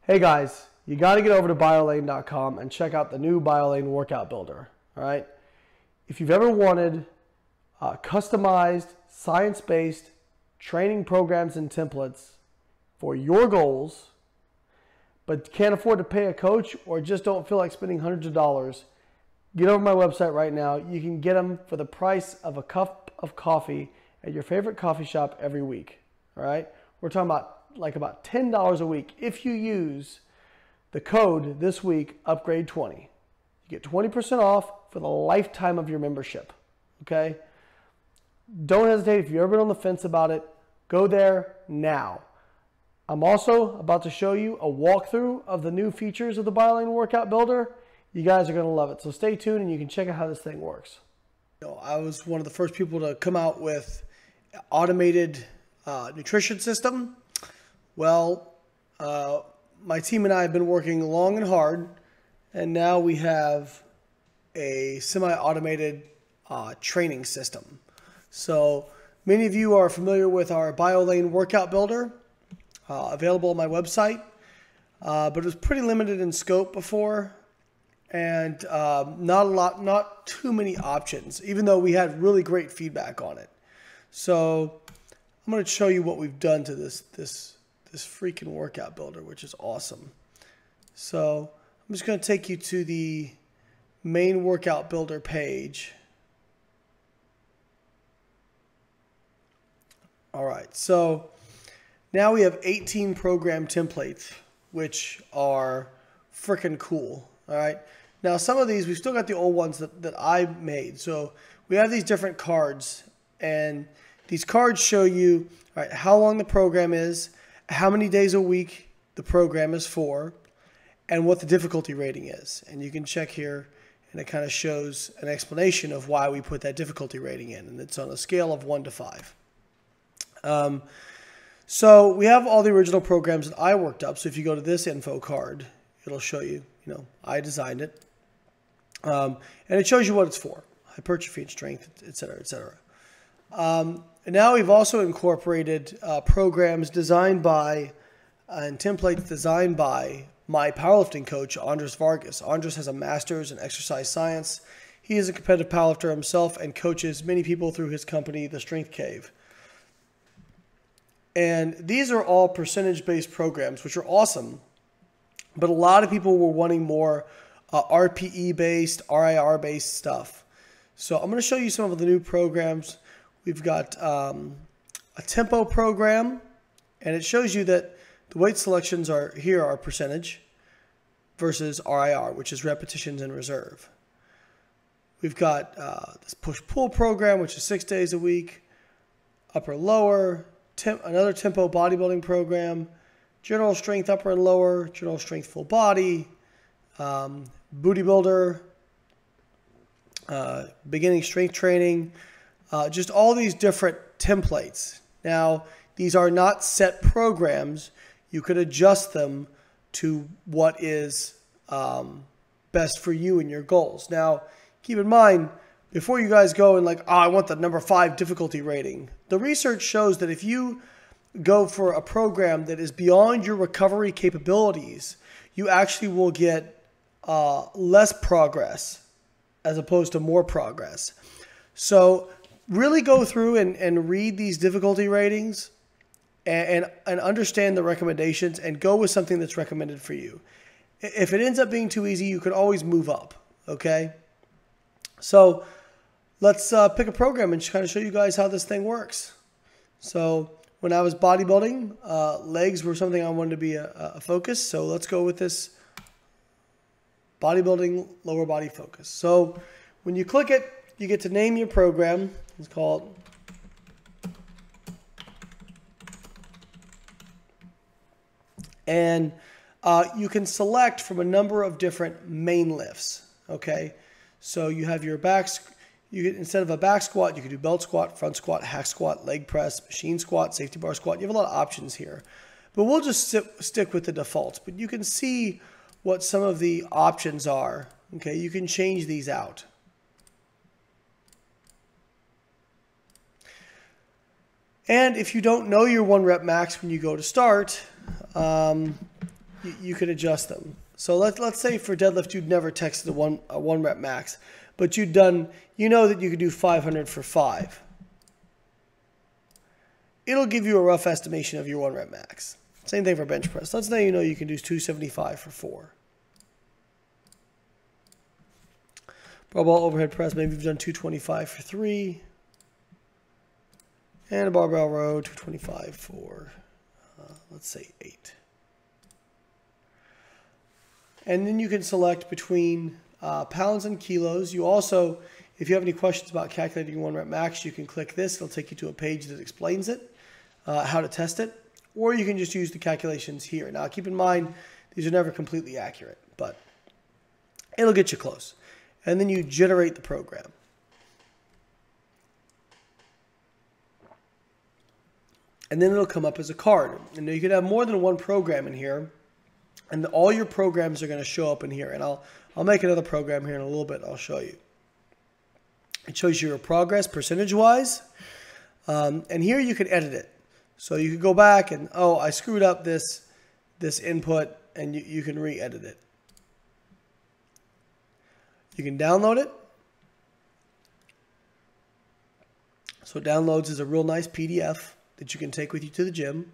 Hey guys, you got to get over to Layne.com and check out the new Layne workout builder. All right. If you've ever wanted customized, science-based training programs and templates for your goals, but can't afford to pay a coach or just don't feel like spending hundreds of dollars, get over to my website right now. You can get them for the price of a cup of coffee at your favorite coffee shop every week. All right. We're talking about about $10 a week if you use the code this week, upgrade 20. You get 20% off for the lifetime of your membership. Okay? Don't hesitate. If you've ever been on the fence about it, go there now. I'm also about to show you a walkthrough of the new features of the Layne Workout Builder. You guys are going to love it. So stay tuned and you can check out how this thing works. I was one of the first people to come out with automated nutrition system. Well, my team and I have been working long and hard, and now we have a semi-automated training system. So many of you are familiar with our Layne Workout Builder, available on my website, but it was pretty limited in scope before, and not too many options, even though we had really great feedback on it. So I'm going to show you what we've done to this freaking workout builder, which is awesome. So I'm just going to take you to the main workout builder page. All right, so now we have 18 program templates, which are freaking cool. All right, now some of these, we've still got the old ones that I made. So we have these different cards, and these cards show you, all right, how long the program is, how many days a week the program is for, and what the difficulty rating is. And you can check here, and it kind of shows an explanation of why we put that difficulty rating in, and it's on a scale of 1 to 5. So we have all the original programs that I worked up. So if you go to this info card, it'll show you, I designed it. And it shows you what it's for: hypertrophy and strength, et cetera, et cetera. And now we've also incorporated programs designed by and templates designed by my powerlifting coach, Andres Vargas. Andres has a master's in exercise science. He is a competitive powerlifter himself and coaches many people through his company, The Strength Cave. And these are all percentage-based programs, which are awesome. But a lot of people were wanting more RPE-based, RIR-based stuff. So I'm going to show you some of the new programs. We've got a tempo program, and it shows you that the weight selections are percentage versus RIR, which is repetitions in reserve. We've got this push-pull program, which is 6 days a week, upper-lower, another tempo bodybuilding program, general strength upper and lower, general strength full body, booty builder, beginning strength training, just all these different templates. Now, these are not set programs. You could adjust them to what is best for you and your goals. Now, keep in mind, before you guys go and I want the number 5 difficulty rating, the research shows that if you go for a program that is beyond your recovery capabilities, you actually will get less progress as opposed to more progress. So really go through and read these difficulty ratings and understand the recommendations and go with something that's recommended for you. If it ends up being too easy, you could always move up, okay? So let's pick a program and kind of show you guys how this thing works. So when I was bodybuilding, legs were something I wanted to be a focus. So let's go with this bodybuilding lower body focus. So when you click it, you get to name your program. It's called and you can select from a number of different main lifts. Okay, so you have your backs. Instead of a back squat, you can do belt squat, front squat, hack squat, leg press, machine squat, safety bar squat. You have a lot of options here, but we'll just stick with the defaults. But you can see what some of the options are. Okay, you can change these out. And if you don't know your 1 rep max when you go to start, you could adjust them. So let's say for deadlift you'd never tested a one rep max, but you know that you could do 500 for 5. It'll give you a rough estimation of your 1 rep max. Same thing for bench press. Let's say you know you can do 275 for 4. Barbell overhead press, maybe you've done 225 for 3. And a barbell row, 225 for, let's say 8. And then you can select between pounds and kilos. You also, if you have any questions about calculating your 1 rep max, you can click this. It'll take you to a page that explains it, how to test it. Or you can just use the calculations here. Now, keep in mind, these are never completely accurate, but it'll get you close. And then you generate the program. And then it'll come up as a card. And you can have more than one program in here. And all your programs are going to show up in here. And I'll make another program here in a little bit. I'll show you. It shows you your progress percentage-wise. And here you can edit it. So you can go back and, oh, I screwed up this input, and you can re-edit it. You can download it. So it downloads as a real nice PDF that you can take with you to the gym.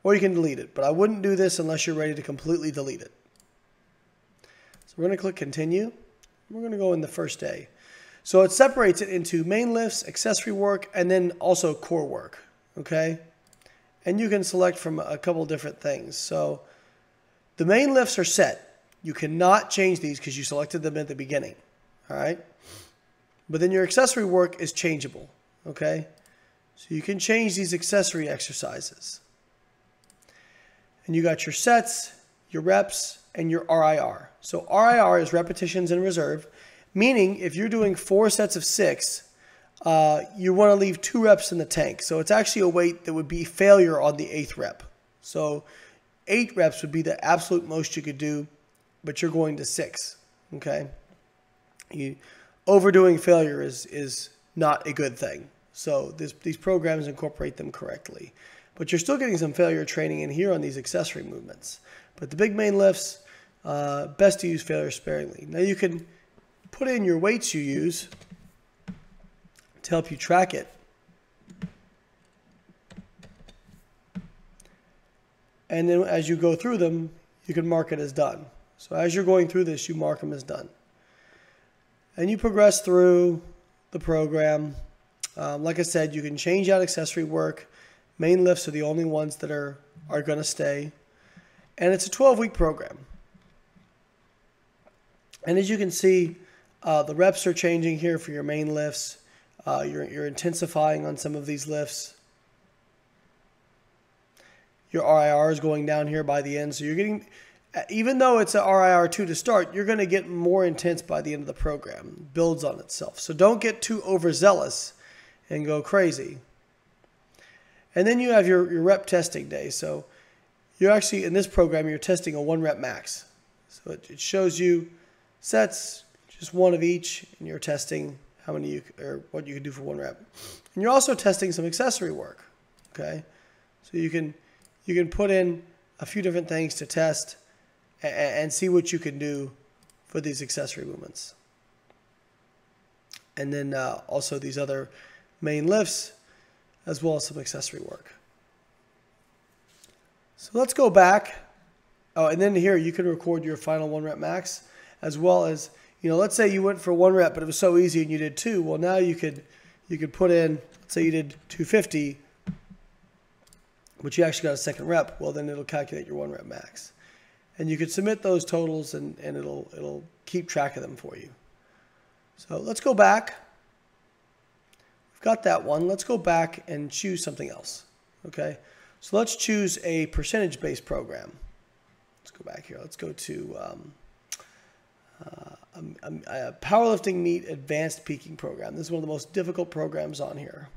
Or you can delete it. But I wouldn't do this unless you're ready to completely delete it. So we're going to click continue. We're going to go in the first day. So it separates it into main lifts, accessory work, and then also core work. Okay? And you can select from a couple different things. So the main lifts are set. You cannot change these because you selected them at the beginning. All right? But then your accessory work is changeable. Okay? So you can change these accessory exercises. And you got your sets, your reps, and your RIR. So RIR is repetitions in reserve, meaning if you're doing 4 sets of 6, you want to leave 2 reps in the tank. So it's actually a weight that would be failure on the 8th rep. So 8 reps would be the absolute most you could do, but you're going to 6. Okay? Overdoing failure is not a good thing. So these programs incorporate them correctly. But you're still getting some failure training in here on these accessory movements. But the big main lifts, best to use failure sparingly. Now you can put in your weights you use to help you track it. And then as you go through them, you can mark it as done. So as you're going through this, you mark them as done. And you progress through the program. Like I said, you can change out accessory work. Main lifts are the only ones that are going to stay. And it's a 12-week program. And as you can see, the reps are changing here for your main lifts. You're intensifying on some of these lifts. Your RIR is going down here by the end. So you're getting, even though it's a RIR 2 to start, you're going to get more intense by the end of the program. It builds on itself. So don't get too overzealous and go crazy. And then you have your rep testing day. So you're actually, in this program, you're testing a 1 rep max. So it shows you sets, just 1 of each, and you're testing how many or what you can do for 1 rep. And you're also testing some accessory work. Okay? So you can put in a few different things to test and see what you can do for these accessory movements. And then also these other main lifts, as well as some accessory work. So let's go back. Oh, and then here you can record your final 1 rep max, as well as, let's say you went for 1 rep, but it was so easy and you did 2. Well, now you could put in, let's say you did 250, but you actually got a 2nd rep. Well, then it'll calculate your 1 rep max. And you could submit those totals and it'll keep track of them for you. So let's go back. We've got that one. Let's go back and choose something else. Okay. So let's choose a percentage-based program. Let's go back here. Let's go to a powerlifting meet advanced peaking program. This is one of the most difficult programs on here.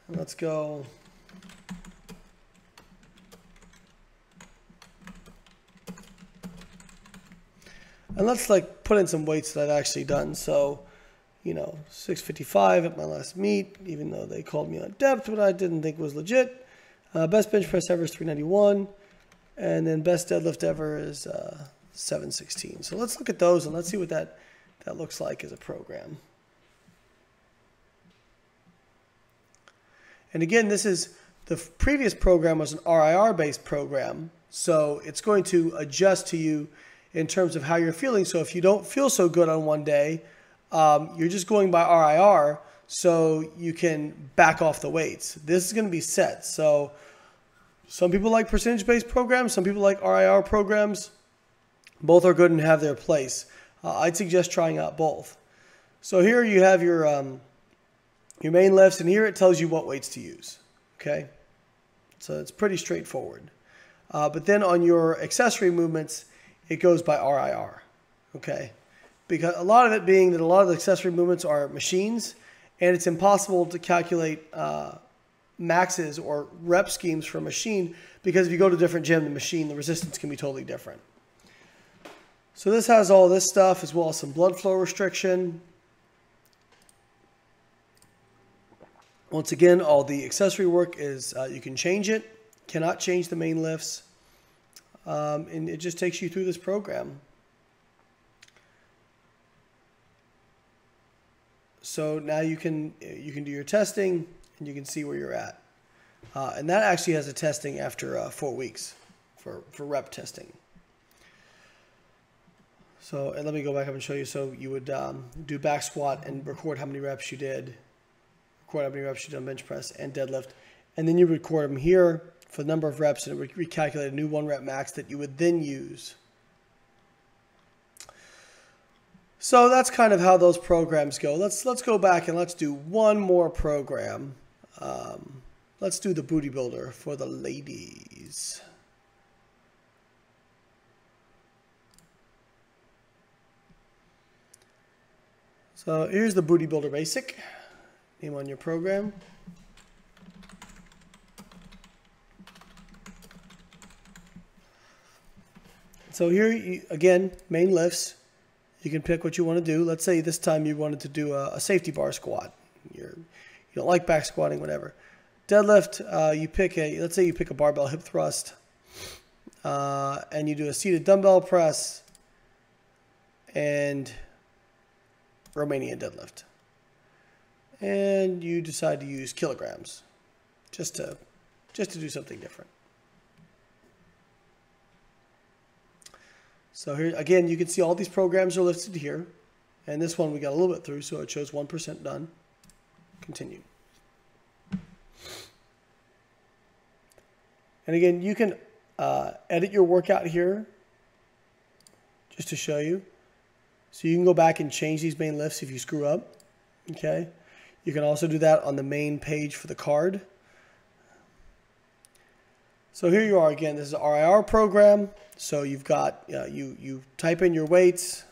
And let's go. And let's put in some weights that I've actually done. So, 655 at my last meet, even though they called me on depth, but I didn't think was legit. Best bench press ever is 391. And then best deadlift ever is 716. So let's look at those and let's see what that looks like as a program. And again, this is the previous program was an RIR-based program. So it's going to adjust to you in terms of how you're feeling. So if you don't feel so good on one day, you're just going by RIR, so you can back off the weights. This is going to be set. So some people like percentage-based programs. Some people like RIR programs. Both are good and have their place. I'd suggest trying out both. So here you have your main lifts, and here it tells you what weights to use. Okay, so it's pretty straightforward. But then on your accessory movements, it goes by RIR. Okay, because a lot of it being that a lot of the accessory movements are machines, and it's impossible to calculate maxes or rep schemes for a machine, because if you go to a different gym, the resistance can be totally different. So this has all this stuff as well as some blood flow restriction. Once again, all the accessory work is, you can change it, cannot change the main lifts, and it just takes you through this program. So now you can do your testing, and you can see where you're at. And that actually has a testing after 4 weeks for rep testing. So and let me go back up and show you. So you would do back squat and record how many reps you did, record how many reps you did on bench press and deadlift, and then you record them here for the number of reps, and it would recalculate a new 1 rep max that you would then use. So that's kind of how those programs go. Let's go back and let's do one more program. Let's do the Booty Builder for the ladies. So here's the Booty Builder Basic. Name on your program. So here, again, main lifts. You can pick what you want to do. Let's say this time you wanted to do a safety bar squat. You don't like back squatting, whatever. Deadlift, let's say you pick a barbell hip thrust, and you do a seated dumbbell press and Romanian deadlift. And you decide to use kilograms just to do something different. So here, again, you can see all these programs are listed here. And this one we got a little bit through, so it shows 1% done. Continue. And again, you can edit your workout here just to show you. So you can go back and change these main lifts if you screw up. Okay. You can also do that on the main page for the card. So here you are again. This is an RIR program. So you've got, you type in your weights.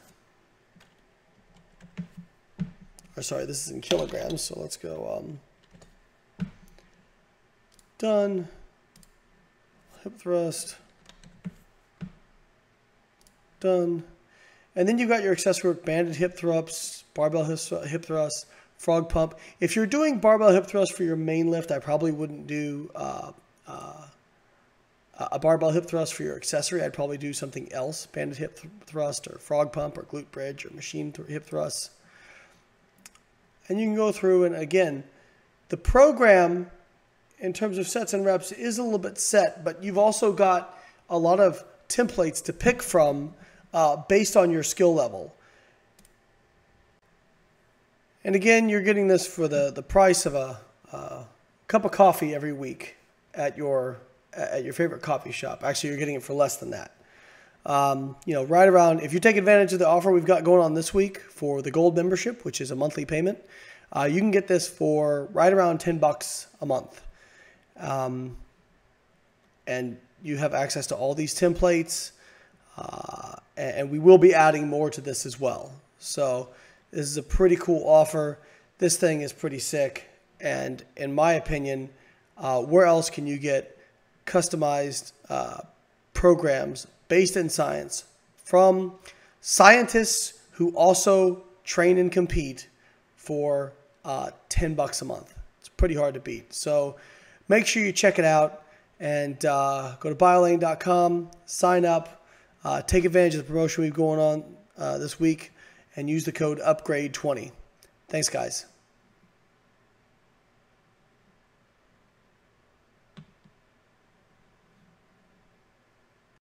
Or sorry, this is in kilograms. So let's go done. Hip thrust. Done. And then you've got your accessory work: banded hip thrusts, barbell hip thrusts, frog pump. If you're doing barbell hip thrust for your main lift, I probably wouldn't do a barbell hip thrust for your accessory. I'd probably do something else: banded hip thrust or frog pump or glute bridge or machine hip thrusts. And you can go through, and again, the program in terms of sets and reps is a little bit set, but you've also got a lot of templates to pick from based on your skill level. And again, you're getting this for the price of a cup of coffee every week at your favorite coffee shop. Actually, you're getting it for less than that. Right around, if you take advantage of the offer we've got going on this week for the gold membership, which is a monthly payment, you can get this for right around $10 a month. And you have access to all these templates, and we will be adding more to this as well. So this is a pretty cool offer. This thing is pretty sick. And in my opinion, where else can you get customized programs based in science from scientists who also train and compete for $10 a month? It's pretty hard to beat. So make sure you check it out. And go to Layne.com, sign up, take advantage of the promotion we've going on this week, and use the code UPGRADE20. Thanks, guys.